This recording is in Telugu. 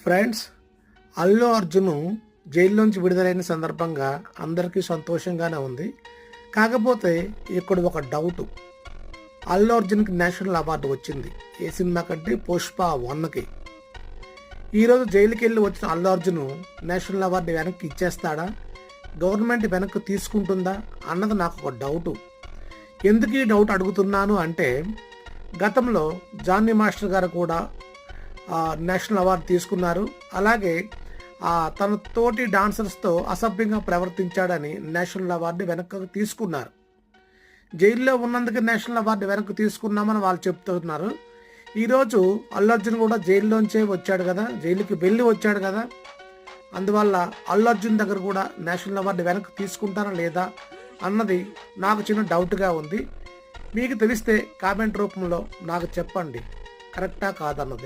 ఫ్రెండ్స్, అల్లు అర్జున్ జైల్లోంచి విడుదలైన సందర్భంగా అందరికీ సంతోషంగానే ఉంది. కాకపోతే ఇక్కడ ఒక డౌట్. అల్లు అర్జున్కి నేషనల్ అవార్డు వచ్చింది. ఏ సినిమా కంటే పుష్ప 1కి. ఈరోజు జైలుకి వెళ్ళి వచ్చిన అల్లు అర్జున్ నేషనల్ అవార్డు వెనక్కి ఇచ్చేస్తాడా, గవర్నమెంట్ వెనక్కి తీసుకుంటుందా అన్నది నాకు ఒక డౌటు. ఎందుకు ఈ డౌట్ అడుగుతున్నాను అంటే, గతంలో జానీ మాస్టర్ గారు కూడా నేషనల్ అవార్డు తీసుకున్నారు. అలాగే తన తోటి డాన్సర్స్తో అసభ్యంగా ప్రవర్తించాడని నేషనల్ అవార్డు వెనక్కి తీసుకున్నారు. జైల్లో ఉన్నందుకు నేషనల్ అవార్డు వెనక్కి తీసుకున్నామని వాళ్ళు చెప్తున్నారు. ఈరోజు అల్లు అర్జున్ కూడా జైల్లోంచే వచ్చాడు కదా, జైలుకి వెళ్ళి వచ్చాడు కదా, అందువల్ల అల్లు అర్జున్ దగ్గర కూడా నేషనల్ అవార్డు వెనక్కి తీసుకుంటారా లేదా అన్నది నాకు చిన్న డౌట్గా ఉంది. మీకు తెలిస్తే కామెంట్ రూపంలో నాకు చెప్పండి, కరెక్టా కాదన్నది.